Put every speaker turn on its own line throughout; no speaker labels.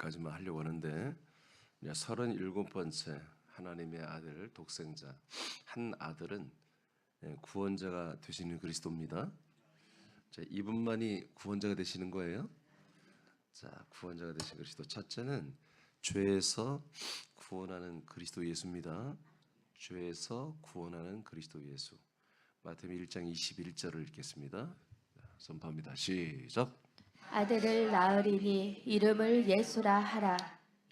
오늘까지만 하려고 하는데 37번째 하나님의 아들 독생자 한 아들은 구원자가 되시는 그리스도입니다. 자, 이분만이 구원자가 되시는 거예요. 자, 구원자가 되신 그리스도 첫째는 죄에서 구원하는 그리스도 예수입니다. 죄에서 구원하는 그리스도 예수. 마태복음 1장 21절을 읽겠습니다. 선포합니다. 시작.
아들을 낳으리니 이름을 예수라 하라.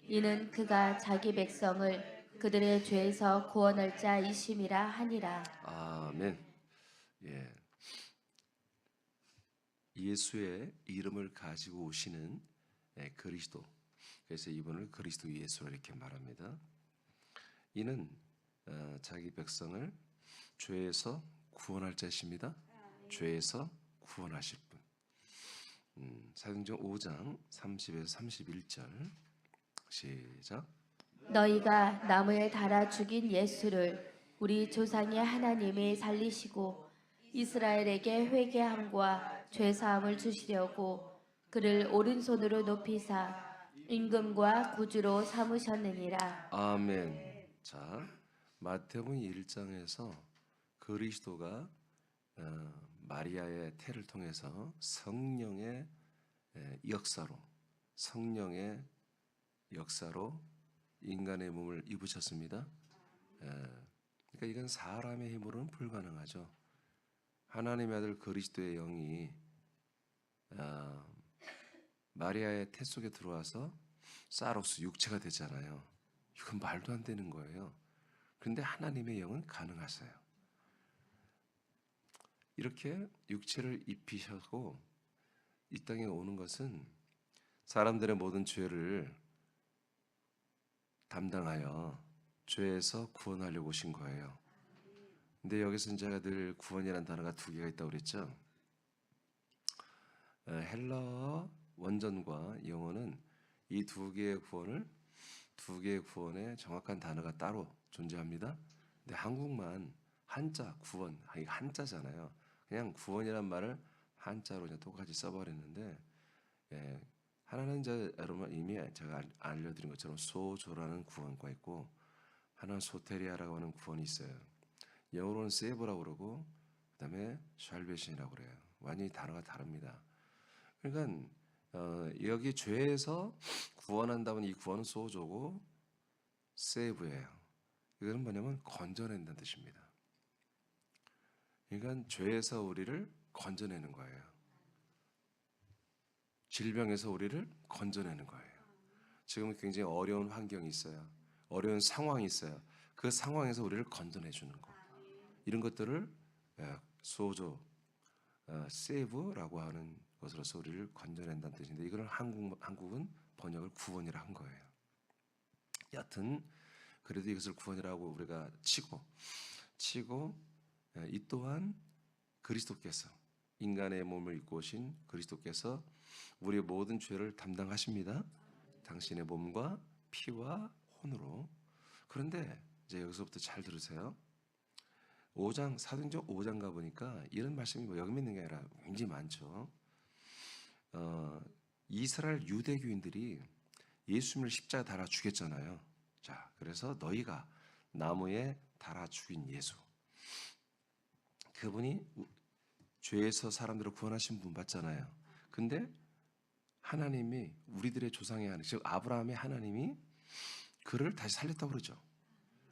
이는 그가 자기 백성을 그들의 죄에서 구원할 자이심이라 하니라.
아멘. 예. 예수의 이름을 가지고 오시는 그리스도. 그래서 이분을 그리스도 예수라 이렇게 말합니다. 이는 자기 백성을 죄에서 구원할 자이십니다. 죄에서 구원하실 분. 사도행전 5장 30에서 31절 시작.
너희가 나무에 달아 죽인 예수를 우리 조상의 하나님이 살리시고 이스라엘에게 회개함과 죄사함을 주시려고 그를 오른손으로 높이사 임금과 구주로 삼으셨느니라.
아멘. 자, 마태복음 1장에서 그리스도가 마리아의 태를 통해서 성령의 역사로 인간의 몸을 입으셨습니다. 그러니까 이건 사람의 힘으로는 불가능하죠. 하나님의 아들 그리스도의 영이 마리아의 태 속에 들어와서 사로스 육체가 되잖아요. 이건 말도 안 되는 거예요. 그런데 하나님의 영은 가능하세요. 이렇게 육체를 입히셨고 이 땅에 오는 것은 사람들의 모든 죄를 담당하여 죄에서 구원하려고 오신 거예요. 근데 여기서 제가 늘 구원이라는 단어가 두 개가 있다고 그랬죠. 헬라어 원전과 영어는 이 두 개의 구원의 정확한 단어가 따로 존재합니다. 근데 한국만 한자 구원, 이게 한자잖아요. 그냥 구원이란 말을 한자로 그냥 똑같이 써버렸는데, 하나는 여러분 이미 제가 알려드린 것처럼 소조라는 구원과 있고, 하나는 소테리아라고 하는 구원이 있어요. 영어로는 세브라고 그러고, 그다음에 샬베이션이라고 그래요. 완전히 단어가 다릅니다. 그러니까 여기 죄에서 구원한다면 이 구원은 소조고 세브예요. 이거는 뭐냐면 건져낸다는 뜻입니다. 그러니까 죄에서 우리를 건져내는 거예요. 질병에서 우리를 건져내는 거예요. 지금 굉장히 어려운 환경이 있어요. 어려운 상황이 있어요. 그 상황에서 우리를 건져내주는 거. 이런 것들을 소조, 세브라고 하는 것으로서 우리를 건져낸다는 뜻인데 이거는 한국은 번역을 구원이라 한 거예요. 여튼 그래도 이것을 구원이라고 우리가 치고 이 또한 그리스도께서 인간의 몸을 입고 오신 그리스도께서 우리의 모든 죄를 담당하십니다. 당신의 몸과 피와 혼으로. 그런데 이제 여기서부터 잘 들으세요. 5장 사도행전 5장 가보니까 이런 말씀이 여기 있는 게 아니라 굉장히 많죠. 이스라엘 유대교인들이 예수님을 십자가 달아 죽였잖아요. 자, 그래서 너희가 나무에 달아 죽인 예수, 그분이 죄에서 사람들을 구원하신 분 맞잖아요. 근데 하나님이 우리들의 조상의 하나님, 즉 아브라함의 하나님이 그를 다시 살렸다고 그러죠.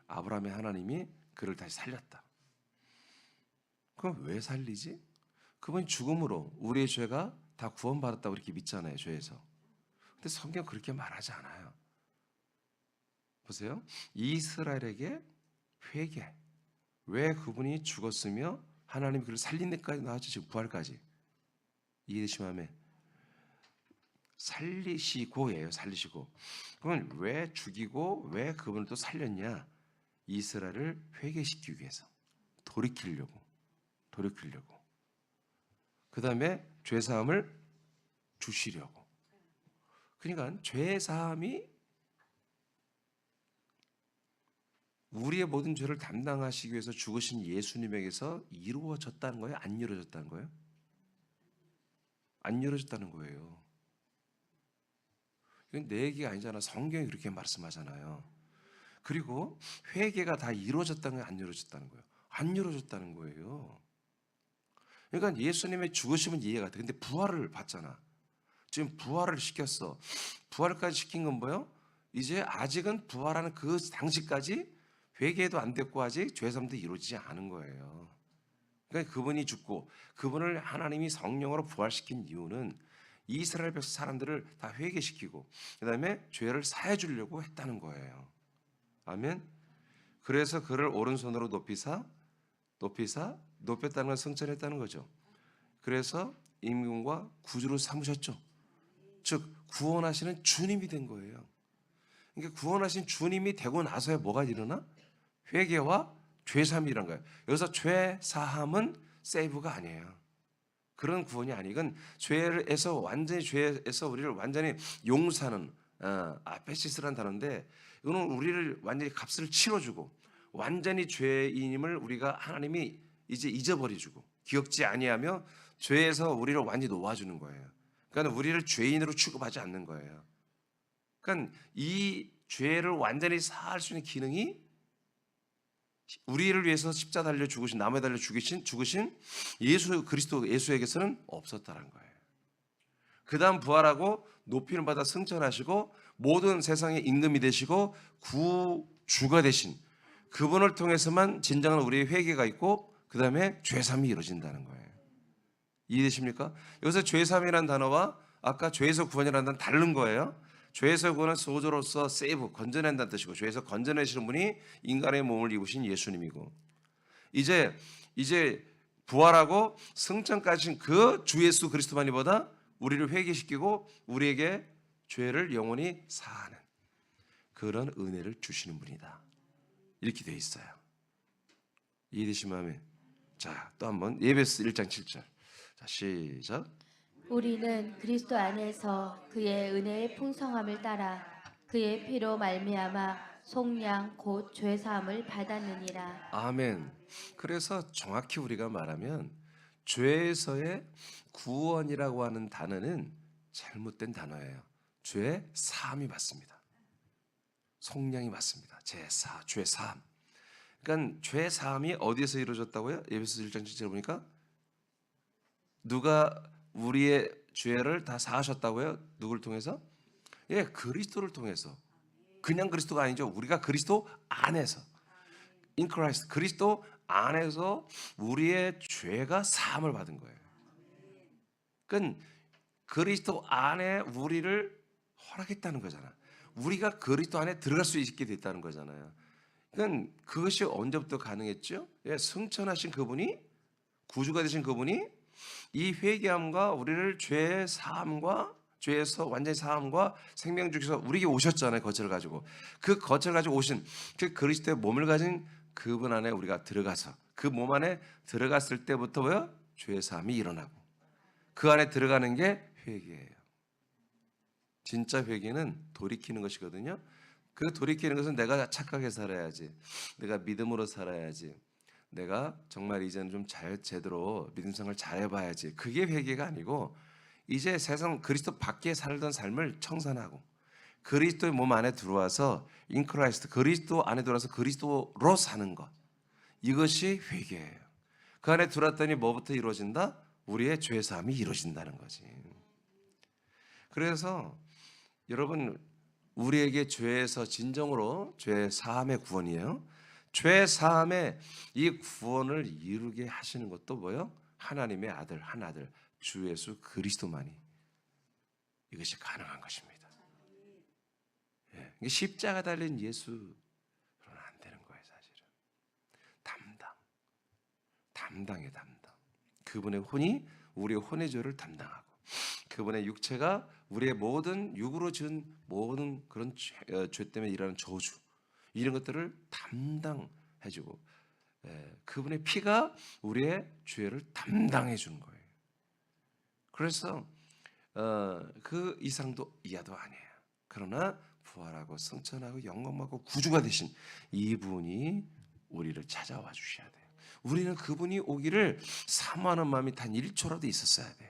아브라함의 하나님이 그를 다시 살렸다. 그럼 왜 살리지? 그분이 죽음으로 우리의 죄가 다 구원받았다고 이렇게 믿잖아요. 죄에서. 근데 성경 그렇게 말하지 않아요. 보세요. 이스라엘에게 회개. 왜 그분이 죽었으며 하나님이 그를 살린 데까지 나왔죠. 지금 부활까지. 이해되시면 살리시고예요. 살리시고. 그러면 왜 죽이고 왜 그분을 또 살렸냐? 이스라엘을 회개시키기 위해서. 돌이키려고. 그 다음에 죄사함을 주시려고. 그러니까 죄사함이 우리의 모든 죄를 담당하시기 위해서 죽으신 예수님에게서 이루어졌다는 거예요? 안 이루어졌다는 거예요? 안 이루어졌다는 거예요. 그건 내 얘기가 아니잖아. 성경이 그렇게 말씀하잖아요. 그리고 회개가 다 이루어졌다는 거예요? 안 이루어졌다는 거예요? 안 이루어졌다는 거예요. 그러니까 예수님의 죽으심은 이해가 돼. 근데 부활을 받잖아. 지금 부활을 시켰어. 부활까지 시킨 건 뭐예요? 이제 아직은 부활하는 그 당시까지 회개도 안 됐고 아직 죄사함도 이루어지지 않은 거예요. 그러니까 그분이 죽고 그분을 하나님이 성령으로 부활시킨 이유는 이스라엘 백성 사람들을 다 회개시키고 그 다음에 죄를 사해 주려고 했다는 거예요. 아멘. 그래서 그를 오른손으로 높였다는 건 승천했다는 거죠. 그래서 임금과 구주로 삼으셨죠. 즉 구원하시는 주님이 된 거예요. 그러니까 구원하신 주님이 되고 나서야 뭐가 일어나? 회개와 죄사함이란 거예요. 여기서 죄사함은 세이브가 아니에요. 그런 구원이 아니건 죄에서 완전히 죄에서 우리를 완전히 용서하는 아페시스라는 단어인데 이거는 우리를 완전히 값을 치러주고 완전히 죄인임을 우리가 하나님이 이제 잊어버려주고 기억지 아니하며 죄에서 우리를 완전히 놓아주는 거예요. 그러니까 우리를 죄인으로 취급하지 않는 거예요. 그러니까 이 죄를 완전히 사할 수 있는 기능이 우리를 위해서 십자가 달려 죽으신 나무에 달려 죽으신 예수 그리스도 예수에게서는 없었다는 거예요. 그다음 부활하고 높이를 받아 승천하시고 모든 세상의 임금이 되시고 구주가 되신 그분을 통해서만 진정한 우리의 회개가 있고 그다음에 죄사함이 이루어진다는 거예요. 이해되십니까? 여기서 죄사함이라는 단어와 아까 죄에서 구원이라는 단어는 다른 거예요. 죄에서 구원은 소조로서 세이브, 건져낸다는 뜻이고 죄에서 건져내시는 분이 인간의 몸을 입으신 예수님이고 이제 부활하고 승천까지 그 주 예수 그리스도만이보다 우리를 회개시키고 우리에게 죄를 영원히 사하는 그런 은혜를 주시는 분이다. 이렇게 되어 있어요. 이해되시면 아멘. 자, 또 한번 에베소 1장 7절. 자, 시작.
우리는 그리스도 안에서 그의 은혜의 풍성함을 따라 그의 피로 말미암아 속량 곧 죄사함을 받았느니라.
아멘. 그래서 정확히 우리가 말하면 죄에서의 구원이라고 하는 단어는 잘못된 단어예요. 죄 사함이 맞습니다. 속량이 맞습니다. 죄 사함. 그러니까 죄 사함이 어디에서 이루어졌다고요? 에베소 1장 7절 보니까 누가 우리의 죄를 다 사하셨다고요? 누구를 통해서? 예, 그리스도를 통해서. 그냥 그리스도가 아니죠. 우리가 그리스도 안에서. In Christ. 그리스도 안에서 우리의 죄가 사함을 받은 거예요. 그러니까 그리스도 안에 우리를 허락했다는 거잖아. 우리가 그리스도 안에 들어갈 수 있게 됐다는 거잖아요. 그러니까 그것이 언제부터 가능했죠? 예, 승천하신 그분이 구주가 되신 그분이 이 회개함과 우리를 죄의 사함과 죄에서 완전히 사함과 생명 주께서 우리에게 오셨잖아요. 거처를 가지고 그 거처를 가지고 오신 그 그리스도의 몸을 가진 그분 안에 우리가 들어가서 그 몸 안에 들어갔을 때부터 뭐요? 죄의 사함이 일어나고 그 안에 들어가는 게 회개예요. 진짜 회개는 돌이키는 것이거든요. 그 돌이키는 것은 내가 착하게 살아야지, 내가 믿음으로 살아야지, 내가 정말 이제는 좀 제대로 믿음 생활 잘해봐야지. 그게 회개가 아니고 이제 세상 그리스도 밖에 살던 삶을 청산하고 그리스도의 몸 안에 들어와서 in Christ 그리스도 안에 들어와서 그리스도로 사는 것, 이것이 회개예요. 그 안에 들어왔더니 뭐부터 이루어진다? 우리의 죄사함이 이루어진다는 거지. 그래서 여러분 우리에게 죄에서 진정으로 죄 사함의 구원이에요. 죄 사함의 이 구원을 이루게 하시는 것도 뭐요? 하나님의 아들 한 아들 주 예수 그리스도만이 이것이 가능한 것입니다. 예, 십자가 달린 예수로는 안 되는 거예요, 사실은. 담당의 담당. 그분의 혼이 우리의 혼의 죄를 담당하고 그분의 육체가 우리의 모든 육으로 지은 모든 그런 죄 때문에 일어나는 저주 이런 것들을 담당해주고 그분의 피가 우리의 죄를 담당해 주는 거예요. 그래서 그 이상도 이하도 아니에요. 그러나 부활하고 승천하고 영광받고 구주가 되신 이분이 우리를 찾아와 주셔야 돼요. 우리는 그분이 오기를 사모하는 마음이 단 1초라도 있었어야 돼요.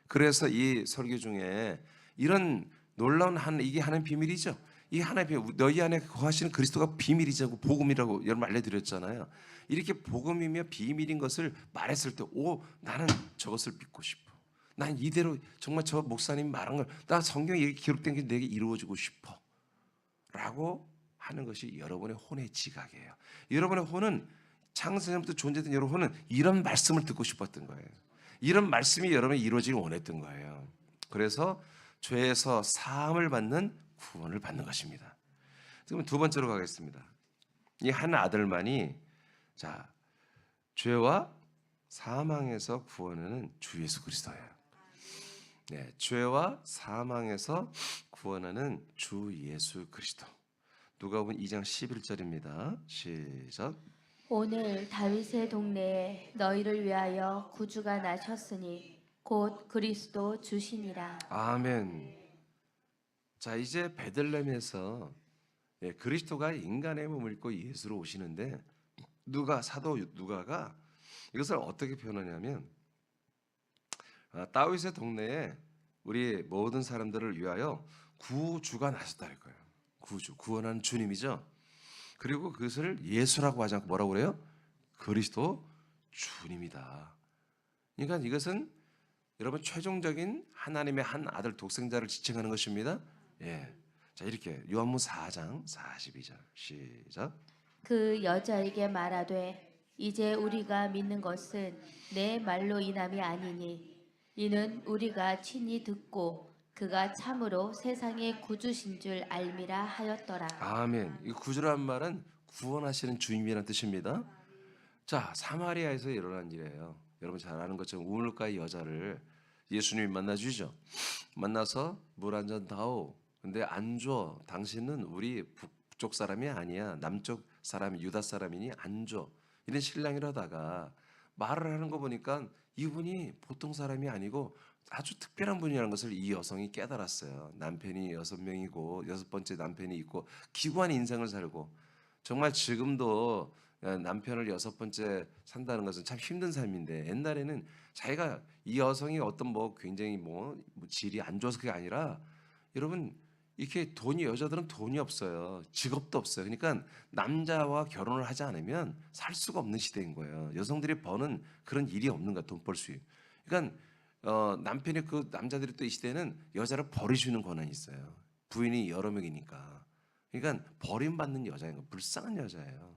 그래서 이 설교 중에 이런 놀라운 이게 하나님 비밀이죠. 이 하나님 비밀, 너희 안에 거하시는 그리스도가 비밀이자고 복음이라고 여러분 알려드렸잖아요. 이렇게 복음이며 비밀인 것을 말했을 때, 나는 저것을 믿고 싶어. 난 이대로 정말 저 목사님 말한 걸, 나 성경에 이렇게 기록된 게 내게 이루어지고 싶어. 라고 하는 것이 여러분의 혼의 지각이에요. 여러분의 혼은 창세전부터 존재된 여러분 혼은 이런 말씀을 듣고 싶었던 거예요. 이런 말씀이 여러분이 이루어지길 원했던 거예요. 그래서 죄에서 사함을 받는 구원을 받는 것입니다. 그럼 두 번째로 가겠습니다. 이 한 아들만이 죄와 사망에서 구원하는 주 예수 그리스도예요. 네, 죄와 사망에서 구원하는 주 예수 그리스도. 누가복음 2장 11절입니다. 시작.
오늘 다윗의 동네에 너희를 위하여 구주가 나셨으니 곧 그리스도 주시니라.
아멘. 자, 이제 베들레헴에서 그리스도가 인간의 몸을 입고 예수로 오시는데 사도 누가가 이것을 어떻게 표현하냐면 다윗의 동네에 우리 모든 사람들을 위하여 구주가 나셨다는 거예요. 구주, 구원하는 주님이죠. 그리고 그것을 예수라고 하지 않고 뭐라고 그래요? 그리스도 주님이다. 그러니까 이것은 여러분 최종적인 하나님의 한 아들 독생자를 지칭하는 것입니다. 자, 이렇게 요한복음 4장 42절 시작.
그 여자에게 말하되 이제 우리가 믿는 것은 내 말로 인함이 아니니 이는 우리가 친히 듣고 그가 참으로 세상의 구주신 줄 알미라 하였더라.
아멘. 이 구주란 말은 구원하시는 주님이라는 뜻입니다. 자, 사마리아에서 일어난 일이에요. 여러분 잘 아는 것처럼 우물가의 여자를 예수님이 만나주죠. 만나서 물 한 잔 다오. 근데 안 줘. 당신은 우리 북쪽 사람이 아니야. 남쪽 사람이 유다 사람이니 안 줘. 이런 신랑이라다가 말을 하는 거 보니까 이분이 보통 사람이 아니고 아주 특별한 분이라는 것을 이 여성이 깨달았어요. 남편이 6명이고 6번째 남편이 있고 기구한 인생을 살고 정말 지금도 남편을 6번째 산다는 것은 참 힘든 삶인데 옛날에는 자기가 이 여성이 어떤 굉장히 질이 안 좋아서 그게 아니라 여러분 이렇게 여자들은 돈이 없어요. 직업도 없어요. 그러니까 남자와 결혼을 하지 않으면 살 수가 없는 시대인 거예요. 여성들이 버는 그런 일이 없는 거야. 돈 벌 수. 그러니까 남편이 그 남자들이 또 이 시대는 여자를 버리시는 권한이 있어요. 부인이 여러 명이니까. 그러니까 버림받는 여자인 거, 불쌍한 여자예요.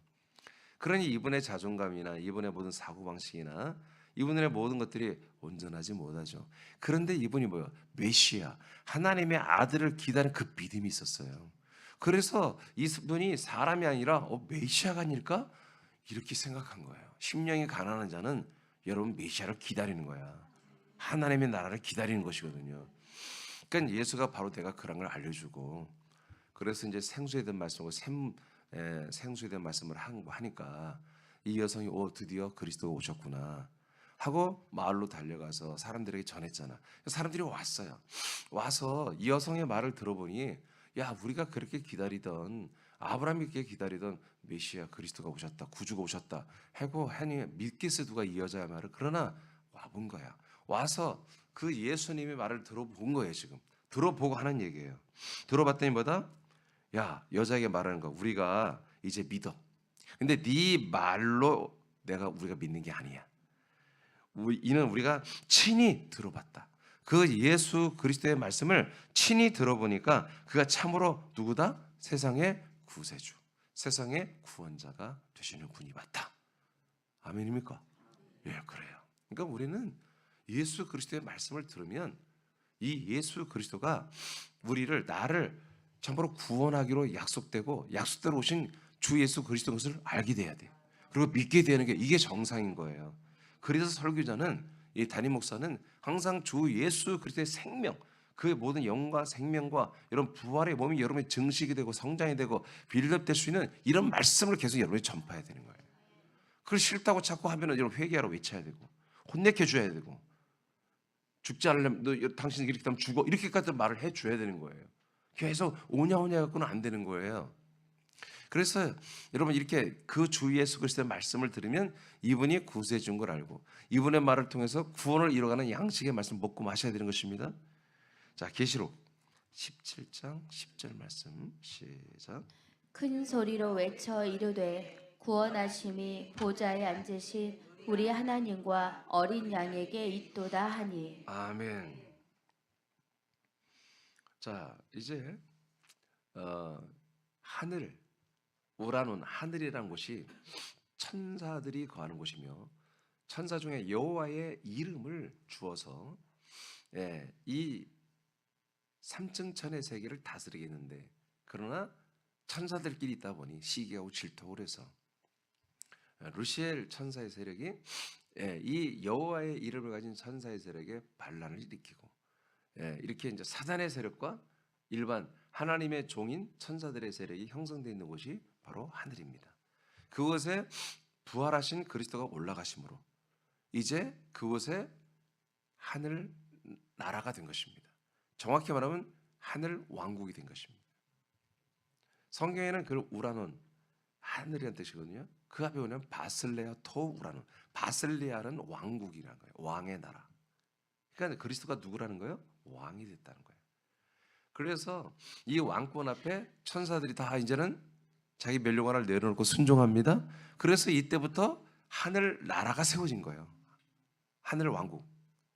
그러니 이분의 자존감이나 이분의 모든 사고방식이나 이분의 모든 것들이 온전하지 못하죠. 그런데 이분이 뭐예요? 메시아, 하나님의 아들을 기다리는 그 믿음이 있었어요. 그래서 이분이 사람이 아니라 메시아가 아닐까? 이렇게 생각한 거예요. 심령이 가난한 자는 여러분 메시아를 기다리는 거야. 하나님의 나라를 기다리는 것이거든요. 그러니까 예수가 바로 내가 그런 걸 알려주고 그래서 이제 생수에 대한 말씀하고 생수에 대한 말씀을 하니까 이 여성이 드디어 그리스도가 오셨구나 하고 마을로 달려가서 사람들에게 전했잖아. 사람들이 왔어요. 와서 이 여성의 말을 들어보니 야, 우리가 그렇게 기다리던 아브라함이 그렇게 기다리던 메시아 그리스도가 오셨다. 구주가 오셨다. 하니 믿겠어 누가 이 여자의 말을. 그러나 와본 거야. 와서 그 예수님의 말을 들어본 거예요. 지금 들어보고 하는 얘기예요. 들어봤더니 뭐다? 야, 여자에게 말하는 거 우리가 이제 믿어. 근데 네 말로 우리가 믿는 게 아니야. 이는 우리가 친히 들어봤다. 그 예수 그리스도의 말씀을 친히 들어보니까 그가 참으로 누구다? 세상의 구세주, 세상의 구원자가 되시는 분이 맞다. 아멘입니까? 예, 그래요. 그러니까 우리는 예수 그리스도의 말씀을 들으면 이 예수 그리스도가 나를 참으로 구원하기로 약속대로 오신 주 예수 그리스도 것을 알게 돼야 돼요. 그리고 믿게 되는 게 이게 정상인 거예요. 그래서 설교자는 이 담임 목사는 항상 주 예수 그리스도의 생명, 그의 모든 영과 생명과 이런 부활의 몸이 여러분의 증식이 되고 성장이 되고 빌드업될 수 있는 이런 말씀을 계속 여러분이 전파해야 되는 거예요. 그걸 싫다고 자꾸 하면은 여러분 회개하러 외쳐야 되고 혼내켜 줘야 되고 죽지 않으려면 당신 이렇게 하면 죽어 이렇게까지 말을 해줘야 되는 거예요. 계속 오냐오냐 갖고는 안 되는 거예요. 그래서 여러분 이렇게 그 주 예수 그리스도의 말씀을 들으면 이분이 구세해 준 걸 알고 이분의 말을 통해서 구원을 이뤄가는 양식의 말씀 먹고 마셔야 되는 것입니다. 자, 계시록 17장 10절 말씀 시작.
큰 소리로 외쳐 이르되 구원하심이 보좌에 앉으신 우리 하나님과 어린 양에게 있도다 하니.
아멘. 자, 이제 하늘, 우라논, 하늘이란 곳이 천사들이 거하는 곳이며 천사 중에 여호와의 이름을 주어서 이 삼층천의 세계를 다스리겠는데, 그러나 천사들끼리 있다 보니 시기하고 질투를 해서 루시엘 천사의 세력이 이 여호와의 이름을 가진 천사의 세력에 반란을 일으키고, 이렇게 이제 사단의 세력과 일반 하나님의 종인 천사들의 세력이 형성되어 있는 곳이 바로 하늘입니다. 그곳에 부활하신 그리스도가 올라가심으로 이제 그곳에 하늘 나라가 된 것입니다. 정확히 말하면 하늘 왕국이 된 것입니다. 성경에는 그 우라논, 하늘이라는 뜻이거든요. 그 앞에 보면 바슬레아 토 우라논, 바슬레아는 왕국이라는 거예요. 왕의 나라. 그러니까 그리스도가 누구라는 거예요? 왕이 됐다는 거예요. 그래서 이 왕권 앞에 천사들이 다 이제는 자기 멸류관을 내려놓고 순종합니다. 그래서 이때부터 하늘 나라가 세워진 거예요. 하늘 왕국,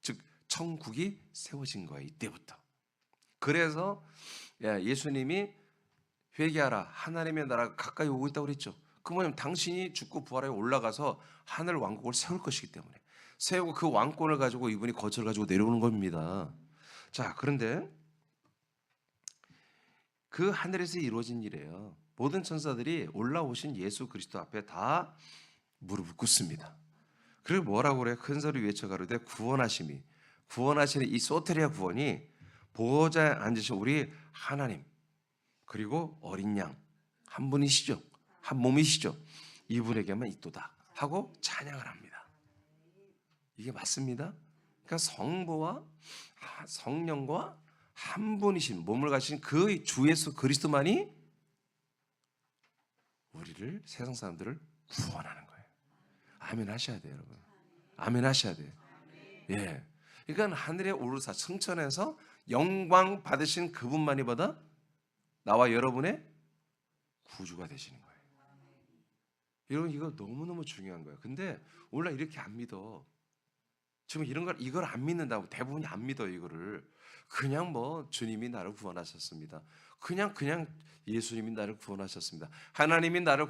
즉 천국이 세워진 거예요. 이때부터. 그래서 예수님이 회개하라, 하나님의 나라가 가까이 오고 있다고 그랬죠. 그 뭐냐면 당신이 죽고 부활하여 올라가서 하늘 왕국을 세울 것이기 때문에, 세우고 그 왕권을 가지고 이분이 거처를 가지고 내려오는 겁니다. 자, 그런데 그 하늘에서 이루어진 일이에요. 모든 천사들이 올라오신 예수 그리스도 앞에 다 무릎을 꿇습니다. 그리고 뭐라고 그래요? 큰 소리 외쳐 가로되 구원하심이, 구원하시는 이 소테리아 구원이 보호자에 앉으신 우리 하나님, 그리고 어린 양 한 분이시죠, 한 몸이시죠, 이분에게만 있도다 하고 찬양을 합니다. 이게 맞습니다. 그러니까 성부와 성령과 한 분이신, 몸을 가신 그 주 예수 그리스도만이 우리를, 세상 사람들을 구원하는 거예요. 아멘 하셔야 돼요, 여러분. 아멘 하셔야 돼요. 예. 그러니까 하늘에 오르사 승천해서 영광 받으신 그분만이 보다 나와 여러분의 구주가 되시는 거예요. 여러분, 이거 너무너무 중요한 거예요. 근데 오늘 이렇게 안 믿어. 지금 이걸 안 믿는다고, 대부분이 안 믿어요. 이거를 그냥 뭐 주님이 나를 구원하셨습니다, 그냥 예수님이 나를 구원하셨습니다, 하나님이 나를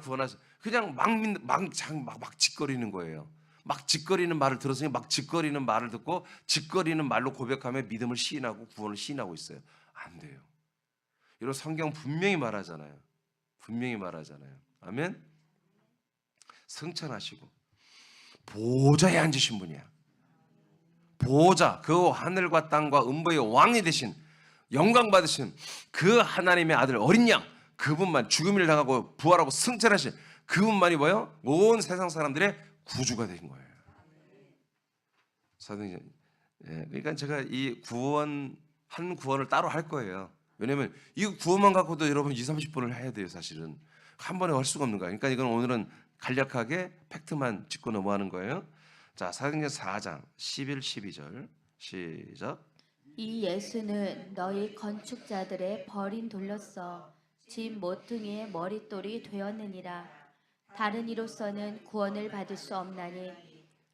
그냥 막 짓거리는 거예요. 막 짓거리는 말을 들었으니 막 짓거리는 말을 듣고 짓거리는 말로 고백하며 믿음을 시인하고 구원을 시인하고 있어요. 안 돼요. 이런 성경 분명히 말하잖아요. 분명히 말하잖아요. 아멘. 승천하시고 보좌에 앉으신 분이야. 보좌, 그 하늘과 땅과 음부의 왕이 되신, 영광 받으신 그 하나님의 아들 어린 양, 그분만, 죽음을 당하고 부활하고 승천하신 그분만이 뭐예요? 온 세상 사람들의 구주가 된 거예요. 그러니까 제가 이 한 구원을 따로 할 거예요. 왜냐면 이 구원만 갖고도 여러분 20-30분을 해야 돼요. 사실은 한 번에 할 수가 없는 거예요. 그러니까 이건 오늘은 간략하게 팩트만 짚고 넘어가는 거예요. 자, 사도행전 4장 11, 12절 시작.
이 예수는 너희 건축자들의 버린 돌로서 집 모퉁이의 머릿돌이 되었느니라. 다른 이로서는 구원을 받을 수 없나니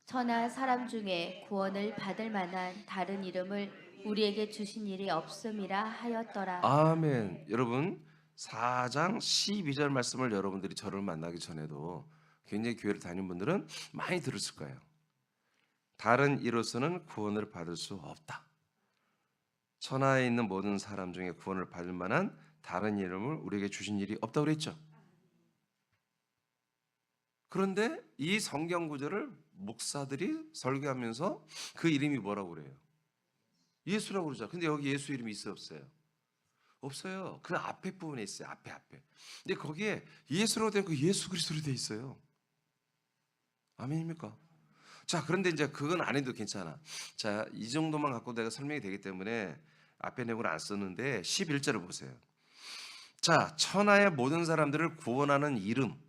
천하 사람 중에 구원을 받을 만한 다른 이름을 우리에게 주신 일이 없음이라 하였더라.
아멘. 여러분 4장 12절 말씀을 여러분들이 저를 만나기 전에도 굉장히 교회를 다니는 분들은 많이 들었을 거예요. 다른 이로서는 구원을 받을 수 없다. 천하에 있는 모든 사람 중에 구원을 받을 만한 다른 이름을 우리에게 주신 일이 없다고 그랬죠. 그런데 이 성경 구절을 목사들이 설교하면서 그 이름이 뭐라고 그래요? 예수라고 그러죠. 근데 여기 예수 이름이 있어요, 없어요? 없어요. 그 앞에 부분에 있어요. 앞에. 근데 거기에 예수로 된 그 예수 그리스도로 돼 있어요. 아멘입니까? 자, 그런데 이제 그건 안 해도 괜찮아. 자, 이 정도만 갖고 내가 설명이 되기 때문에 앞에 내용을 안 썼는데 11절을 보세요. 자, 천하의 모든 사람들을 구원하는 이름,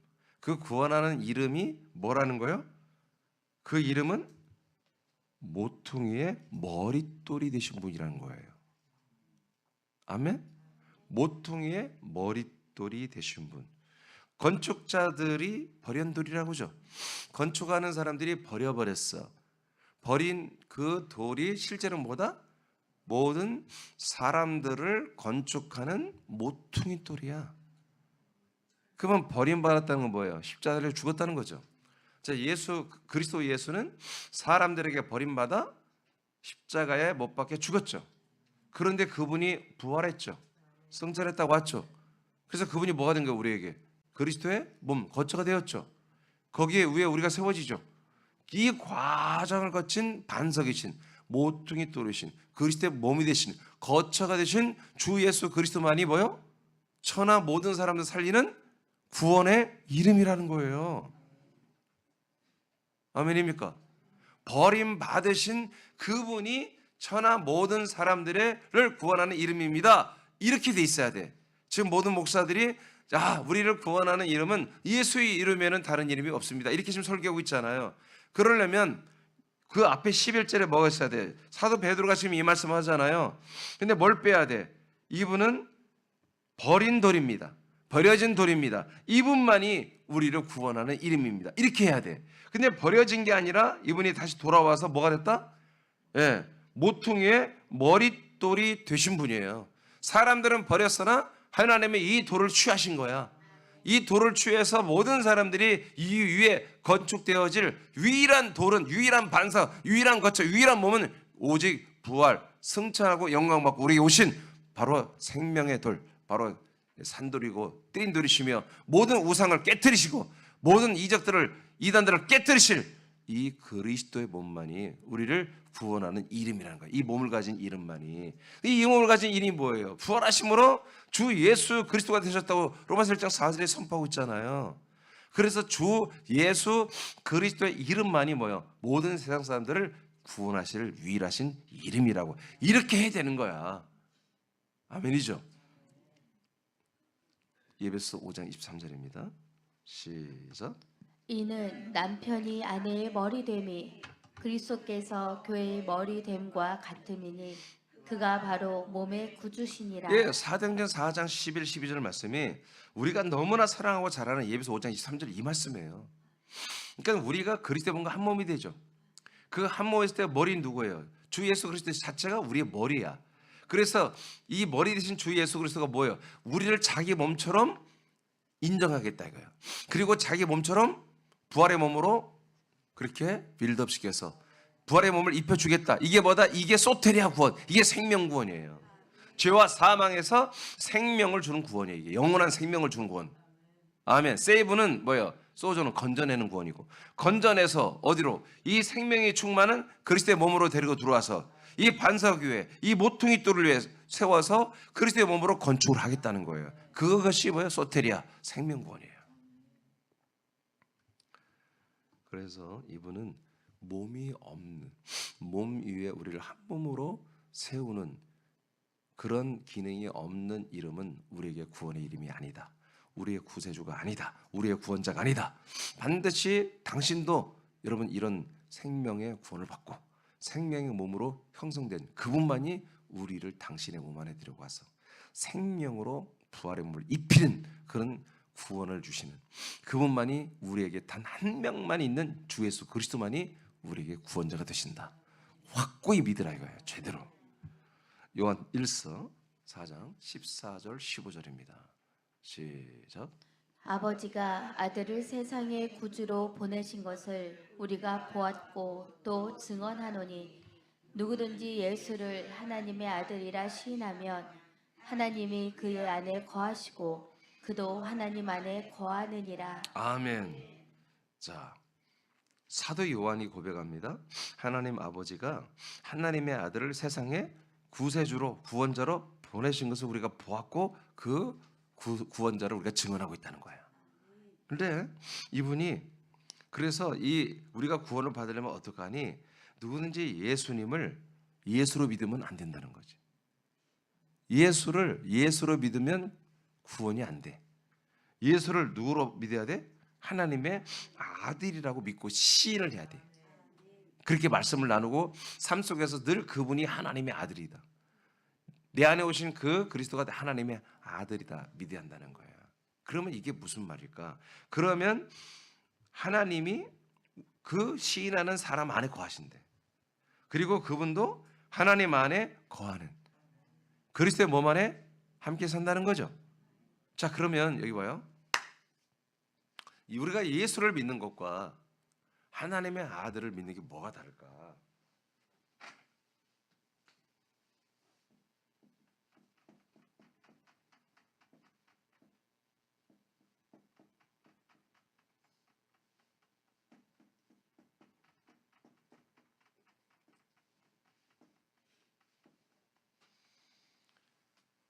그 구원하는 이름이 뭐라는 거예요? 그 이름은 모퉁이의 머릿돌이 되신 분이라는 거예요. 아멘. 모퉁이의 머릿돌이 되신 분. 건축자들이 버린 돌이라고 하죠. 건축하는 사람들이 버려버렸어. 버린 그 돌이 실제는 뭐다? 모든 사람들을 건축하는 모퉁이 돌이야. 그러면 버림받았다는 건 뭐예요? 십자가를 죽었다는 거죠. 자, 그리스도 예수는 사람들에게 버림받아 십자가에 못 박혀 죽었죠. 그런데 그분이 부활했죠. 승천했다고 왔죠. 그래서 그분이 뭐가 된 거예요? 우리에게 그리스도의 몸, 거처가 되었죠. 거기에 위에 우리가 세워지죠. 이 과정을 거친 반석이신 모퉁이 돌이신 그리스도의 몸이 되신 거처가 되신 주 예수 그리스도만이 뭐요? 천하 모든 사람들 살리는 구원의 이름이라는 거예요. 아멘입니까? 버림받으신 그분이 천하 모든 사람들을 구원하는 이름입니다. 이렇게 돼 있어야 돼. 지금 모든 목사들이 우리를 구원하는 이름은 예수의 이름에는 다른 이름이 없습니다. 이렇게 지금 설교하고 있잖아요. 그러려면 그 앞에 11절에 뭐가 있어야 돼? 사도 베드로가 지금 이 말씀 하잖아요. 근데 뭘 빼야 돼? 이분은 버린 돌입니다. 버려진 돌입니다. 이분만이 우리를 구원하는 이름입니다. 이렇게 해야 돼. 근데 버려진 게 아니라 이분이 다시 돌아와서 뭐가 됐다? 예, 모퉁이의 머릿돌이 되신 분이에요. 사람들은 버렸으나 하나님이 이 돌을 취하신 거야. 이 돌을 취해서 모든 사람들이 이 위에 건축되어질 유일한 돌은, 유일한 반석, 유일한 거처, 유일한 몸은 오직 부활, 승천하고 영광받고 우리에게 오신 바로 생명의 돌, 바로 산돌이고 떼인 돌이시며 모든 우상을 깨뜨리시고 모든 이단들을 깨뜨리실 이 그리스도의 몸만이 우리를 구원하는 이름이라는 거예요. 이 몸을 가진 이름만이. 이 몸을 가진 이름이 뭐예요? 부활하심으로 주 예수 그리스도가 되셨다고 로마서 1장 4절에 선포하고 있잖아요. 그래서 주 예수 그리스도의 이름만이 뭐예요? 모든 세상 사람들을 구원하실 유일하신 이름이라고. 이렇게 해야 되는 거야. 아멘이죠? 에베소 5장 23절입니다. 시작.
이는 남편이 아내의 머리됨이 그리스도께서 교회의 머리됨과 같음이니 그가 바로 몸의 구주시니라.
예, 사도행전 4장 11, 12절 말씀이 우리가 너무나 사랑하고 잘 아는 에베소 5장 23절 이 말씀이에요. 그러니까 우리가 그리스도의 몸과 한 몸이 되죠. 그 한 몸이 있을 때 머리는 누구예요? 주 예수 그리스도 자체가 우리의 머리야. 그래서 이 머리 되신 주 예수 그리스도가 뭐예요? 우리를 자기 몸처럼 인정하겠다 이거예요. 그리고 자기 몸처럼 부활의 몸으로 그렇게 빌드업 시켜서 부활의 몸을 입혀주겠다. 이게 뭐다? 이게 소테리아 구원. 이게 생명 구원이에요. 죄와 사망에서 생명을 주는 구원이에요. 이게 영원한 생명을 주는 구원. 아멘. 세이브는 뭐예요? 소조는 건져내는 구원이고, 건져내서 어디로? 이 생명이 충만한 그리스도의 몸으로 데리고 들어와서 이 반석 위에 이 모퉁이 돌을 위해 세워서 그리스도의 몸으로 건축을 하겠다는 거예요. 그것이 뭐예요? 소테리아, 생명 구원이에요. 그래서 이분은 몸이 없는, 몸 위에 우리를 한 몸으로 세우는 그런 기능이 없는 이름은 우리에게 구원의 이름이 아니다. 우리의 구세주가 아니다. 우리의 구원자가 아니다. 반드시 당신도 여러분 이런 생명의 구원을 받고 생명의 몸으로 형성된 그분만이 우리를 당신의 몸 안에 들여고 와서 생명으로 부활의 몸을 입히는 그런 구원을 주시는 그분만이 우리에게 단 한 명만 있는 주 예수 그리스도만이 우리에게 구원자가 되신다. 확고히 믿으라 이거예요. 제대로. 요한 1서 4장 14절 15절입니다. 시작.
아버지가 아들을 세상의 구주로 보내신 것을 우리가 보았고 또 증언하노니 누구든지 예수를 하나님의 아들이라 시인하면 하나님이 그의 안에 거하시고 그도 하나님 안에 거하느니라.
아멘. 자, 사도 요한이 고백합니다. 하나님 아버지가 하나님의 아들을 세상에 구세주로 구원자로 보내신 것을 우리가 보았고 그 구원자를 우리가 증언하고 있다는 거예요. 근데 이분이 그래서 이 우리가 구원을 받으려면 어떡하니? 누구든지 예수님을 예수로 믿으면 안 된다는 거지. 예수를 예수로 믿으면 구원이 안 돼. 예수를 누구로 믿어야 돼? 하나님의 아들이라고 믿고 시인을 해야 돼. 그렇게 말씀을 나누고 삶 속에서 늘 그분이 하나님의 아들이다. 내 안에 오신 그 그리스도가 하나님의 아들이다 믿어야 한다는 거예요. 그러면 이게 무슨 말일까? 그러면 하나님이 그 시인하는 사람 안에 거하신대. 그리고 그분도 하나님 안에 거하는 그리스도의 몸 안에 함께 산다는 거죠. 자, 그러면 여기 봐요. 우리가 예수를 믿는 것과 하나님의 아들을 믿는 게 뭐가 다를까?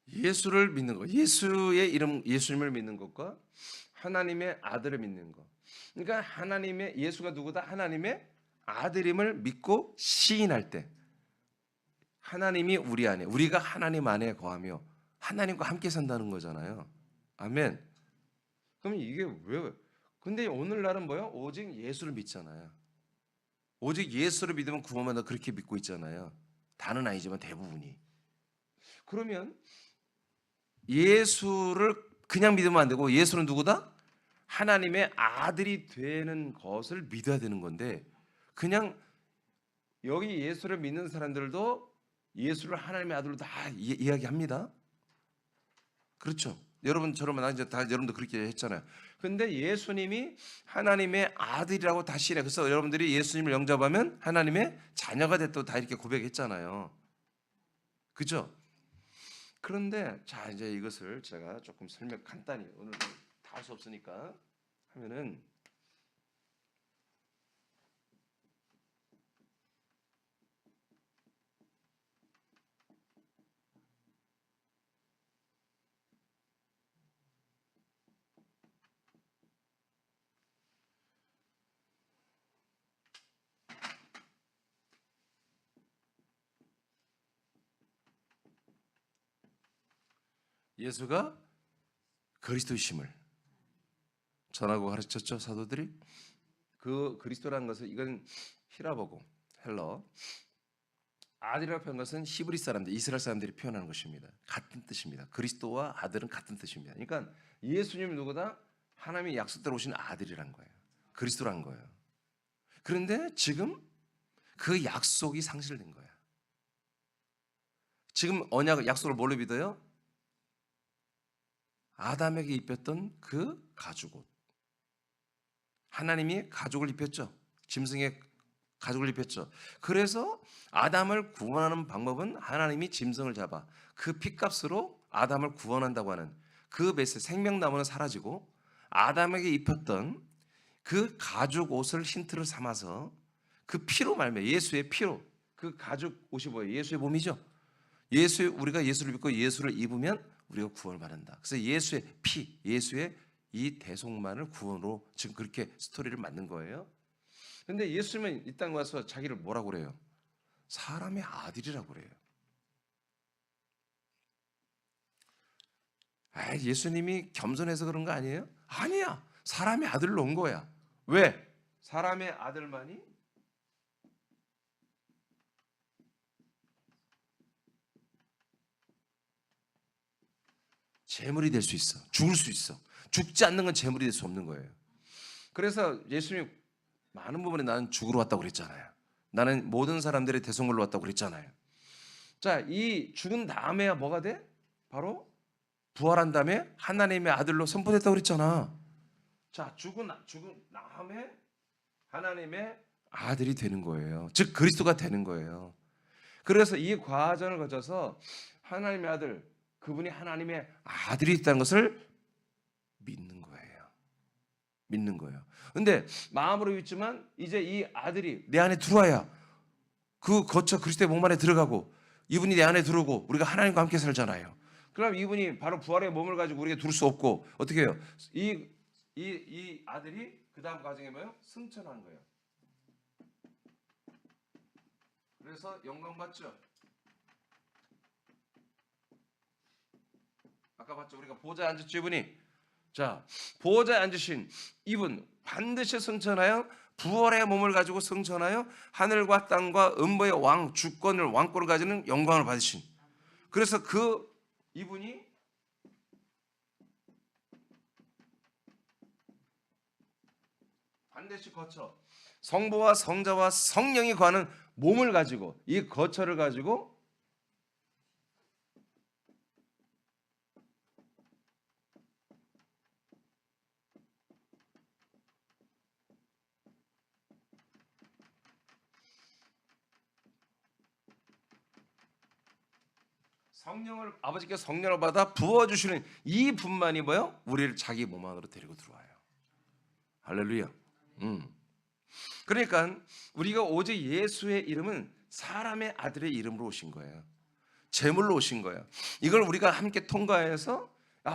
예수를 믿는 것, 예수의 이름, 예수님을 믿는 것과 하나님의 아들을 믿는 것. 그러니까 하나님의 예수가 누구다? 하나님의 아들임을 믿고 시인할 때 하나님이 우리 안에, 우리가 하나님 안에 거하며 하나님과 함께 산다는 거잖아요. 아멘. 그럼 이게 왜? 근데 오늘날은 뭐요? 오직 예수를 믿잖아요. 오직 예수를 믿으면 구원한다 그렇게 믿고 있잖아요. 다는 아니지만 대부분이. 그러면 예수를 그냥 믿으면 안 되고 예수는 누구다? 하나님의 아들이 되는 것을 믿어야 되는 건데 그냥 여기 예수를 믿는 사람들도 예수를 하나님의 아들로 다 이야기합니다. 그렇죠? 여러분 저러면 이제 다 여러분도 그렇게 했잖아요. 근데 예수님이 하나님의 아들이라고 다시 해. 그래서 여러분들이 예수님을 영접하면 하나님의 자녀가 됐다고 다 이렇게 고백했잖아요. 그죠? 그런데 자 이제 이것을 제가 조금 설명 간단히 오늘 다 할 수 없으니까 하면은 예수가 그리스도이심을 전하고 가르쳤죠 사도들이. 그 그리스도라는 것은 이건 히라보고 헬러 아들이라고 표현한 것은 히브리 사람들 이스라엘 사람들이 표현하는 것입니다. 같은 뜻입니다. 그리스도와 아들은 같은 뜻입니다. 그러니까 예수님이 누구다? 하나님의 약속대로 오신 아들이란 거예요. 그리스도란 거예요. 그런데 지금 그 약속이 상실된 거예요. 지금 언약을 약속을 뭘로 믿어요? 아담에게 입혔던 그 가죽옷. 하나님이 가죽을 입혔죠. 짐승의 가죽을 입혔죠. 그래서 아담을 구원하는 방법은 하나님이 짐승을 잡아 그 핏값으로 아담을 구원한다고 하는 그 메시지 생명나무는 사라지고 아담에게 입혔던 그 가죽 옷을 힌트를 삼아서 그 피로 말미암아 예수의 피로 그 가죽 옷이 뭐예요? 예수의 몸이죠. 우리가 예수를 믿고 예수를 입으면 우리가 구원을 받는다. 그래서 예수의 피, 예수의 이 대속만을 구원으로 지금 그렇게 스토리를 만든 거예요. 근데 예수님은 이 땅에 와서 자기를 뭐라고 그래요? 사람의 아들이라고 그래요. 예수님이 겸손해서 그런 거 아니에요? 아니야. 사람의 아들로 온 거야. 왜? 사람의 아들만이 재물이 될 수 있어. 죽을 수 있어. 죽지 않는 건 재물이 될 수 없는 거예요. 그래서 예수님이 많은 부분에 나는 죽으러 왔다고 그랬잖아요. 나는 모든 사람들의 대속물로 왔다고 그랬잖아요. 자, 이 죽은 다음에야 뭐가 돼? 바로 부활한 다음에 하나님의 아들로 선포됐다고 그랬잖아. 자, 죽은 다음에 하나님의 아들이 되는 거예요. 즉 그리스도가 되는 거예요. 그래서 이 과정을 거쳐서 하나님의 아들, 그분이 하나님의 아들이 있다는 것을 믿는 거예요. 믿는 거예요. 근데 마음으로 믿지만 이제 이 아들이 내 안에 들어와야 그 거쳐 그리스도의 몸 안에 들어가고 이분이 내 안에 들어오고 우리가 하나님과 함께 살잖아요. 그럼 이분이 바로 부활의 몸을 가지고 우리가 둘 수 없고 어떻게 해요? 이 아들이 그 다음 과정에 뭐예요? 승천한 거예요. 그래서 영광 받죠. 아까 봤죠? 우리가 보좌에 앉았죠, 이분이. 자, 보좌에 앉으신 이분 반드시 승천하여 부활의 몸을 가지고 승천하여 하늘과 땅과 음부의 왕 주권을 왕권을 가지는 영광을 받으신. 그래서 이분이 반드시 거처, 성부와 성자와 성령이 거하는 몸을 가지고, 이 거처를 가지고 성령을, 아버지께서 성령을 받아 부어주시는 이 분만이 뭐요? 우리를 자기 몸 안으로 데리고 들어와요. 할렐루야. 그러니까 우리가 오직 예수의 이름은 사람의 아들의 이름으로 오신 거예요. 제물로 오신 거예요. 이걸 우리가 함께 통과해서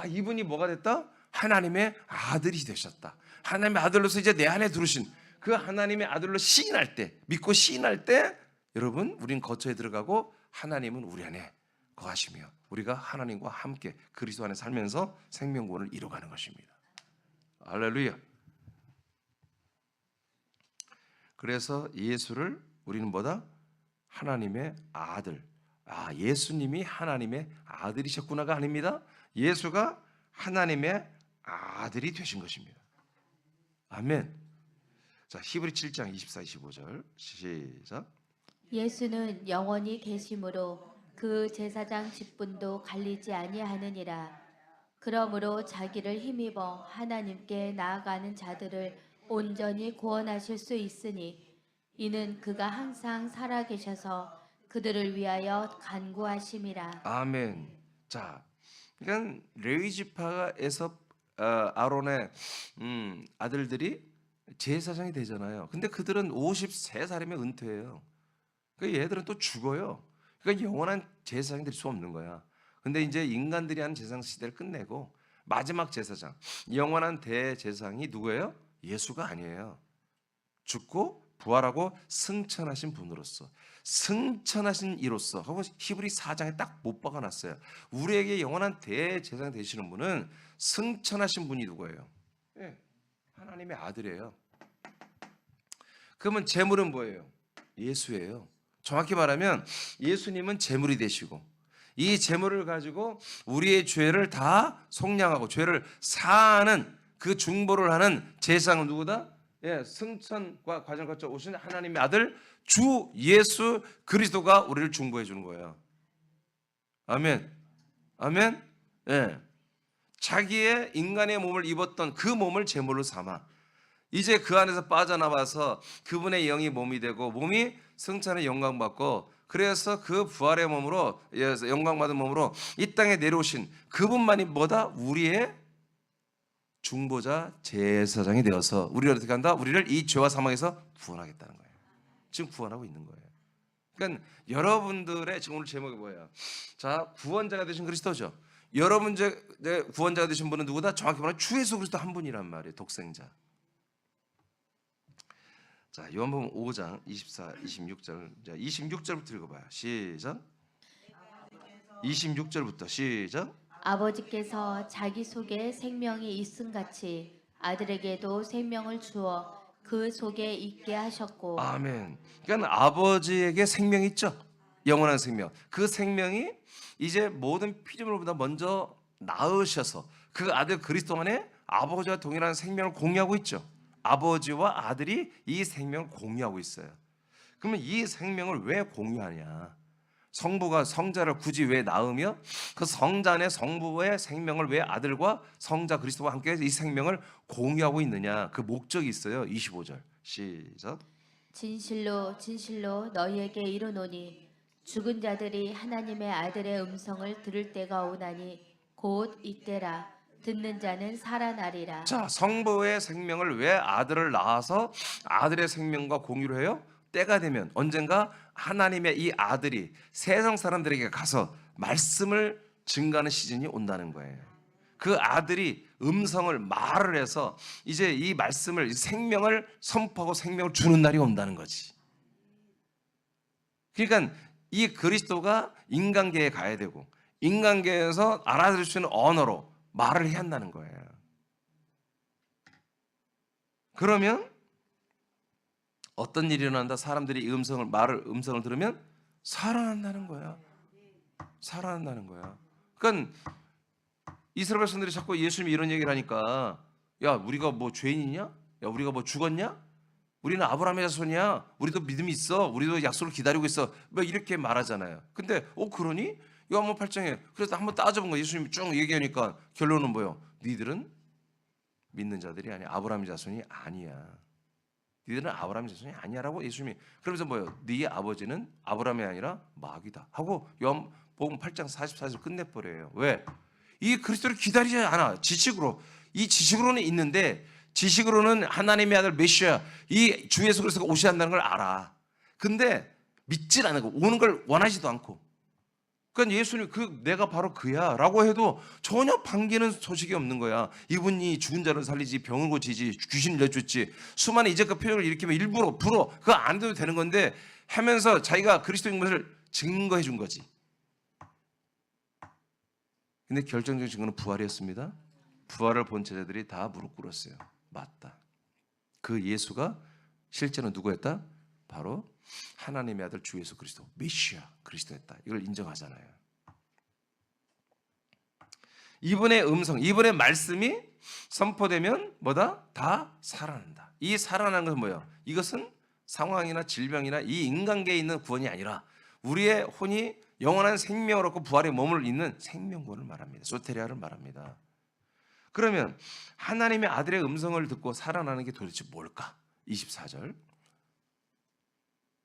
이분이 뭐가 됐다? 하나님의 아들이 되셨다. 하나님의 아들로서 이제 내 안에 들으신 그 하나님의 아들로 시인할 때, 믿고 시인할 때, 여러분, 우린 거처에 들어가고 하나님은 우리 안에 거하시며 우리가 하나님과 함께 그리스도 안에 살면서 생명구원을 이뤄가는 것입니다. 할렐루야. 그래서 예수를 우리는 뭐다? 하나님의 아들. 예수님이 하나님의 아들이셨구나가 아닙니다. 예수가 하나님의 아들이 되신 것입니다. 아멘. 자, 히브리 7장 24, 25절 시작.
예수는 영원히 계심으로 그 제사장 직분도 갈리지 아니하느니라. 그러므로 자기를 힘입어 하나님께 나아가는 자들을 온전히 구원하실 수 있으니 이는 그가 항상 살아계셔서 그들을 위하여 간구하심이라.
아멘. 자, 그러니까 레위 지파에서 아론의 아들들이 제사장이 되잖아요. 근데 그들은 53살이면 은퇴해요. 그러니까 얘들은 또 죽어요. 그러니까 영원한 제사장이 될 수 없는 거야. 근데 이제 인간들이 하는 제사장 시대를 끝내고 마지막 제사장, 영원한 대제사장이 누구예요? 예수가 아니에요. 죽고 부활하고 승천하신 분으로서, 승천하신 이로써 하고 히브리 4장에 딱 못 박아놨어요. 우리에게 영원한 대제사장 되시는 분은 승천하신 분이 누구예요? 하나님의 아들이에요. 그러면 제물은 뭐예요? 예수예요. 정확히 말하면 예수님은 제물이 되시고 이 제물을 가지고 우리의 죄를 다 속량하고 죄를 사하는 그 중보를 하는 제사장은 누구다? 승천과 과정을 거쳐 오신 하나님의 아들 주 예수 그리스도가 우리를 중보해 주는 거예요. 아멘. 아멘. 자기의 인간의 몸을 입었던 그 몸을 제물로 삼아 이제 그 안에서 빠져나와서 그분의 영이 몸이 되고 몸이 승천의 영광 받고 그래서 그 부활의 몸으로 영광 받은 몸으로 이 땅에 내려오신 그분만이 뭐다? 우리의 중보자 제사장이 되어서 우리를 어떻게 한다? 우리를 이 죄와 사망에서 구원하겠다는 거예요. 지금 구원하고 있는 거예요. 그러니까 여러분들의 지금 오늘 제목이 뭐예요? 자, 구원자가 되신 그리스도죠. 여러분의 구원자가 되신 분은 누구다? 정확히 말하면 주 예수 그리스도 한 분이란 말이에요. 독생자. 자, 요한복음 5장 24, 26절. 자, 26절부터 읽어봐요. 시작. 26절부터 시작.
아버지께서 자기 속에 생명이 있음같이 아들에게도 생명을 주어 그 속에 있게 하셨고.
아멘. 그러니까 아버지에게 생명이 있죠. 영원한 생명. 그 생명이 이제 모든 피조물보다 먼저 낳으셔서 그 아들 그리스도 안에 아버지와 동일한 생명을 공유하고 있죠. 아버지와 아들이 이 생명을 공유하고 있어요. 그러면 이 생명을 왜 공유하냐? 성부가 성자를 굳이 왜 낳으며 그 성자 안에 성부의 생명을 왜 아들과 성자 그리스도와 함께 이 생명을 공유하고 있느냐? 그 목적이 있어요. 25절 시작.
진실로 진실로 너희에게 이르노니 죽은 자들이 하나님의 아들의 음성을 들을 때가 오나니 곧 이때라. 듣는 자는 살아나리라.
자, 성부의 생명을 왜 아들을 낳아서 아들의 생명과 공유를 해요? 때가 되면 언젠가 하나님의 이 아들이 세상 사람들에게 가서 말씀을 증거하는 시즌이 온다는 거예요. 그 아들이 음성을 말을 해서 이제 이 말씀을 생명을 선포하고 생명을 주는 날이 온다는 거지. 그러니까 이 그리스도가 인간계에 가야 되고 인간계에서 알아들을 수 있는 언어로 말을 해야 한다는 거예요. 그러면 어떤 일이 일어난다? 사람들이 이 음성을 들으면 살아난다는 거야. 살아난다는 거야. 그러니까 이스라엘 백성들이 자꾸 예수님이 이런 얘기를 하니까 야 우리가 뭐 죄인이냐? 야 우리가 뭐 죽었냐? 우리는 아브라함의 자손이야. 우리도 믿음이 있어. 우리도 약속을 기다리고 있어. 뭐 이렇게 말하잖아요. 근데 그러니? 요한복음 8장에 그래서 한번 따져본 거야. 예수님이 쭉 얘기하니까 결론은 뭐예요? 니들은 믿는 자들이 아니야. 아브라함의 자손이 아니야. 니들은 아브라함의 자손이 아니야라고 예수님이 그러면서 뭐예요? 네 아버지는 아브라함이 아니라 마귀다 하고 요한복음 8장 44절 끝내버려요. 왜? 이 그리스도를 기다리지 않아. 지식으로. 이 지식으로는 있는데 지식으로는 하나님의 아들 메시아 이 주 예수 그리스도가 오셔야 한다는 걸 알아. 근데 믿질 않고 오는 걸 원하지도 않고. 그러니까 예수님 내가 바로 그야 라고 해도 전혀 반기는 소식이 없는 거야. 이분이 죽은 자를 살리지 병을 고치지 귀신을 내쫓지 수많은 이적과 표적을 일으키면 일부러 불어 그거 안 해도 되는 건데 하면서 자기가 그리스도인 것을 증거해 준 거지. 근데 결정적인 증거는 부활이었습니다. 부활을 본 제자들이 다 무릎 꿇었어요. 맞다. 그 예수가 실제는 누구였다? 바로 하나님의 아들 주 예수 그리스도 메시아 그리스도였다. 이걸 인정하잖아요. 이분의 음성, 이분의 말씀이 선포되면 뭐다? 다 살아난다. 이 살아나는 것은 뭐예요? 이것은 상황이나 질병이나 이 인간계에 있는 구원이 아니라 우리의 혼이 영원한 생명을 얻고 부활의 몸을 잇는 생명구원을 말합니다. 소테리아를 말합니다. 그러면 하나님의 아들의 음성을 듣고 살아나는 게 도대체 뭘까? 24절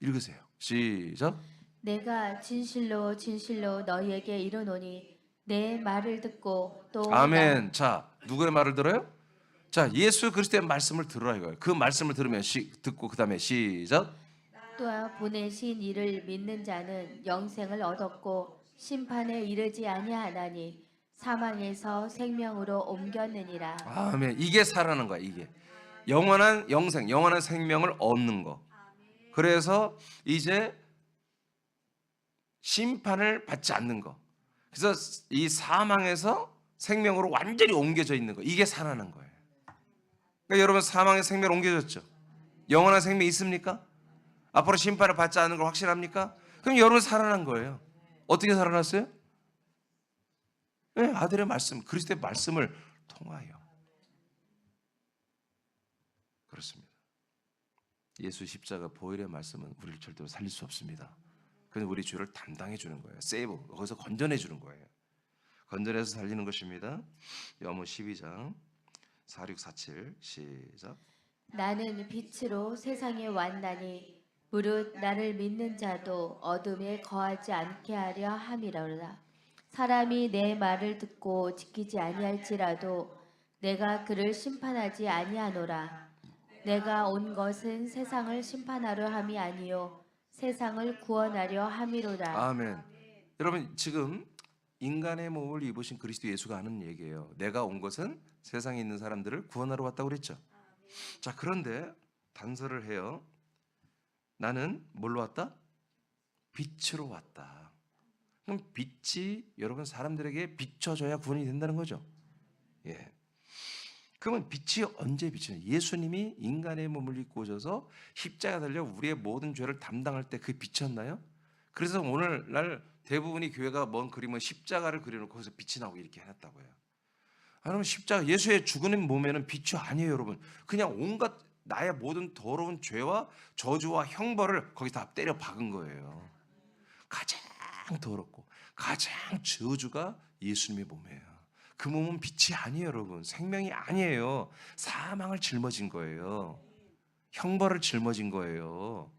읽으세요. 시작.
내가 진실로 진실로 너희에게 이르노니 내 말을 듣고 또
아멘. 자, 누구의 말을 들어요? 자, 예수 그리스도의 말씀을 들으라 이거예요. 그 말씀을 들으면 듣고 그 다음에 시작.
또 보내신 이를 믿는 자는 영생을 얻었고 심판에 이르지 아니하나니 사망에서 생명으로 옮겼느니라.
아멘. 이게 살아나는 거야. 이게 영원한 영생, 영원한 생명을 얻는 거. 그래서 이제 심판을 받지 않는 거. 그래서 이 사망에서 생명으로 완전히 옮겨져 있는 거. 이게 살아난 거예요. 그러니까 여러분 사망의 생명으로 옮겨졌죠. 영원한 생명이 있습니까? 앞으로 심판을 받지 않는 걸 확신합니까? 그럼 여러분 살아난 거예요. 어떻게 살아났어요? 네, 아들의 말씀, 그리스도의 말씀을 통하여. 그렇습니다. 예수 십자가 보혈의 말씀은 우리를 절대로 살릴 수 없습니다. 그건 우리 죄를 담당해 주는 거예요. 세이브, 거기서 건져내 주는 거예요. 건져내서 살리는 것입니다. 요한복음 12장 4647 시작.
나는 빛으로 세상에 왔나니 무릇 나를 믿는 자도 어둠에 거하지 않게 하려 함이로라. 사람이 내 말을 듣고 지키지 아니할지라도 내가 그를 심판하지 아니하노라. 내가 온 것은 세상을 심판하려 함이 아니요 세상을 구원하려 함이로라.
아멘. 여러분 지금 인간의 몸을 입으신 그리스도 예수가 하는 얘기예요. 내가 온 것은 세상에 있는 사람들을 구원하러 왔다고 그랬죠. 자, 그런데 단서를 해요. 나는 뭘로 왔다? 빛으로 왔다. 그럼 빛이 여러분 사람들에게 비춰져야 구원이 된다는 거죠. 예. 그러면 빛이 언제 비치냐? 예수님이 인간의 몸을 입고 오셔서 십자가 달려 우리의 모든 죄를 담당할 때 그 빛이었나요? 그래서 오늘날 대부분이 교회가 뭔 그림은 십자가를 그려놓고 거기서 빛이 나오게 이렇게 해놨다고요. 그러면 십자가 예수의 죽은 몸에는 빛이 아니에요, 여러분. 그냥 온갖 나의 모든 더러운 죄와 저주와 형벌을 거기 다 때려 박은 거예요. 가장 더럽고 가장 저주가 예수님의 몸이에요. 그 몸은 빛이 아니에요, 여러분. 생명이 아니에요. 사망을 짊어진 거예요. 형벌을 짊어진 거예요.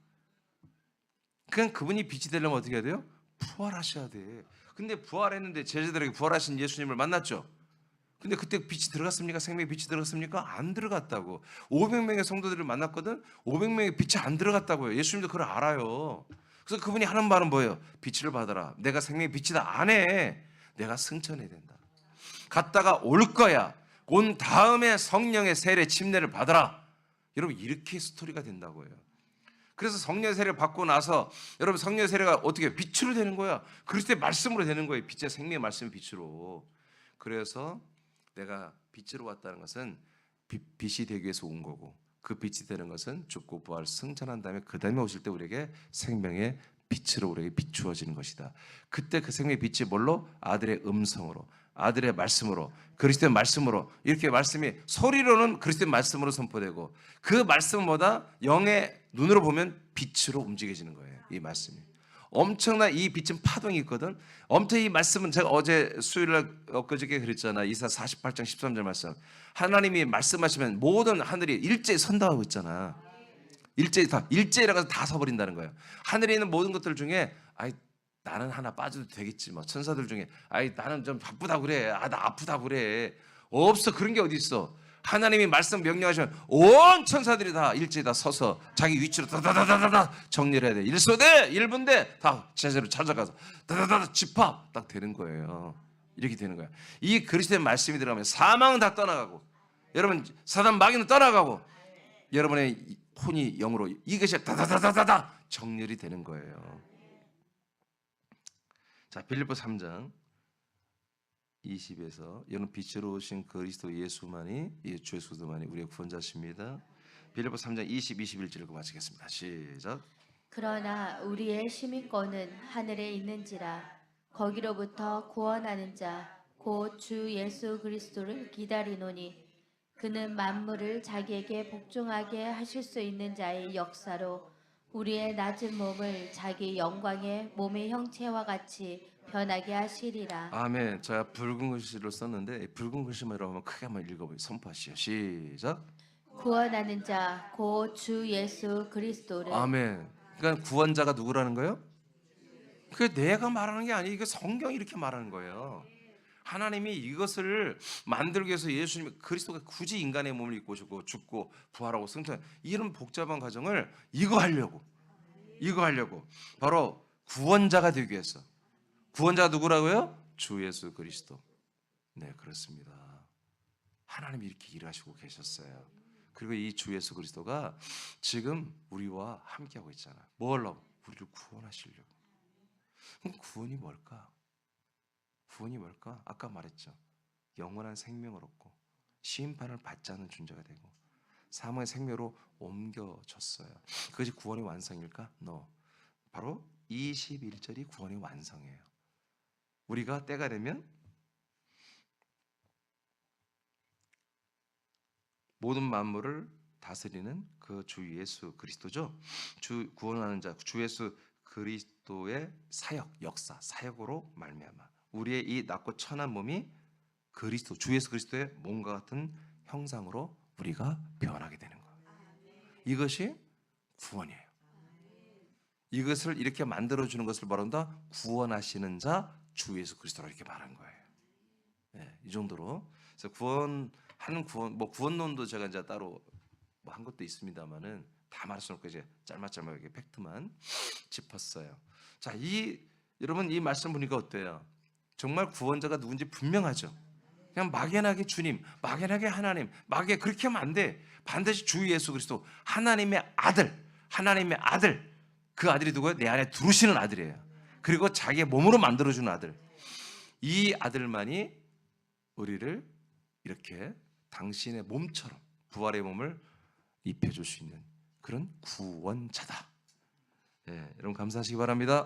그냥 그분이 빛이 되려면 어떻게 해야 돼요? 부활하셔야 돼. 근데 부활했는데 제자들에게 부활하신 예수님을 만났죠. 근데 그때 빛이 들어갔습니까? 생명의 빛이 들어갔습니까? 안 들어갔다고. 500명의 성도들을 만났거든. 500명의 빛이 안 들어갔다고요. 예수님도 그걸 알아요. 그래서 그분이 하는 말은 뭐예요? 빛을 받아라. 내가 생명의 빛이다. 안 해. 내가 승천해야 된다. 갔다가 올 거야. 온 다음에 성령의 세례 침례를 받아라. 여러분 이렇게 스토리가 된다고요. 그래서 성령의 세례를 받고 나서 여러분 성령의 세례가 어떻게 빛으로 되는 거야? 그리스도의 말씀으로 되는 거예요. 빛의 생명의 말씀의 빛으로. 그래서 내가 빛으로 왔다는 것은 빛이 되기 위해서 온 거고 그 빛이 되는 것은 죽고 부활 승천한 다음에 그 다음에 오실 때 우리에게 생명의 빛으로 우리에게 비추어지는 것이다. 그때 그 생명의 빛이 뭘로? 아들의 음성으로, 아들의 말씀으로, 그리스도의 말씀으로, 이렇게 말씀이 소리로는 그리스도의 말씀으로 선포되고 그 말씀보다 영의 눈으로 보면 빛으로 움직여지는 거예요. 이 말씀이. 엄청난 이 빛은 파동이 있거든. 엄청 이 말씀은 제가 어제 수요일날 엊그저께 그랬잖아. 이사 48장 13절 말씀. 하나님이 말씀하시면 모든 하늘이 일제히 선다하고 있잖아. 일제이라고 해서 다 서버린다는 거예요. 하늘에 있는 모든 것들 중에 아이 나는 하나 빠져도 되겠지. 뭐 천사들 중에 아이 나는 좀 바쁘다 그래. 아 나 아프다 그래. 없어. 그런 게 어디 있어. 하나님이 말씀 명령하시면 온 천사들이 다 일제히 다 서서 자기 위치로 다다다다다 정리를 해야 돼. 1소대 1분대 다 제자로 찾아가서 다다다다 집합 딱 되는 거예요. 이렇게 되는 거야. 이 그리스도의 말씀이 들어가면 사망은 다 떠나가고 여러분 사단 마귀는 떠나가고 여러분의 혼이 영으로 이것이 다다다다다다 정렬이 되는 거예요. 자, 빌립보 3장 20에서 여러분 빛으로 오신 그리스도 예수만이 주 예수만이 우리의 구원자십니다. 빌립보 3장 20, 21절 읽고 마치겠습니다. 시작.
그러나 우리의 시민권은 하늘에 있는지라 거기로부터 구원하는 자 곧 주 예수 그리스도를 기다리노니 그는 만물을 자기에게 복종하게 하실 수 있는 자의 역사로 우리의 낮은 몸을 자기 영광의 몸의 형체와 같이 변하게 하시리라.
아멘. 제가 붉은 글씨로 썼는데 붉은 글씨만 여러분 크게 한번 읽어보세요. 선포하시죠. 시작.
구원하는 자 곧 주 예수 그리스도를.
아멘. 그러니까 구원자가 누구라는 거예요? 그게 내가 말하는 게 아니에요. 이게 성경이 이렇게 말하는 거예요. 하나님이 이것을 만들기 위해서 예수님이 그리스도가 굳이 인간의 몸을 입고 오시고 죽고 부활하고 승천 이런 복잡한 과정을 이거 하려고 바로 구원자가 되기 위해서. 구원자가 누구라고요? 주 예수 그리스도. 네, 그렇습니다. 하나님이 이렇게 일하시고 계셨어요. 그리고 이 주 예수 그리스도가 지금 우리와 함께하고 있잖아. 뭐 하려고? 우리를 구원하시려고. 그럼 구원이 뭘까? 구원이 뭘까? 아까 말했죠. 영원한 생명을 얻고 심판을 받지 않는 존재가 되고 사망의 생명으로 옮겨졌어요. 그것이 구원의 완성일까? No. 바로 21절이 구원의 완성이에요. 우리가 때가 되면 모든 만물을 다스리는 그 주 예수 그리스도죠. 주 구원하는 자, 주 예수 그리스도의 사역, 역사, 사역으로 말미암아 우리의 이 낮고 천한 몸이 그리스도, 주 예수 그리스도의 몸과 같은 형상으로 우리가 변하게 되는 거예요. 이것이 구원이에요. 이것을 이렇게 만들어주는 것을 말한다. 구원하시는 자, 주 예수 그리스도로 이렇게 말한 거예요. 네, 이 정도로. 그래서 구원론도 제가 이제 따로 뭐 한 것도 있습니다만은 다 말할 수 없고 이제 짤막짤막하게 팩트만 짚었어요. 자, 여러분 이 말씀 보니까 어때요? 정말 구원자가 누군지 분명하죠. 그냥 막연하게 주님, 막연하게 하나님, 막연하게 그렇게 하면 안 돼. 반드시 주 예수 그리스도 하나님의 아들, 그 아들이 누구예요? 내 안에 두르시는 아들이에요. 그리고 자기의 몸으로 만들어주는 아들. 이 아들만이 우리를 이렇게 당신의 몸처럼 부활의 몸을 입혀줄 수 있는 그런 구원자다. 예, 여러분 감사하시기 바랍니다.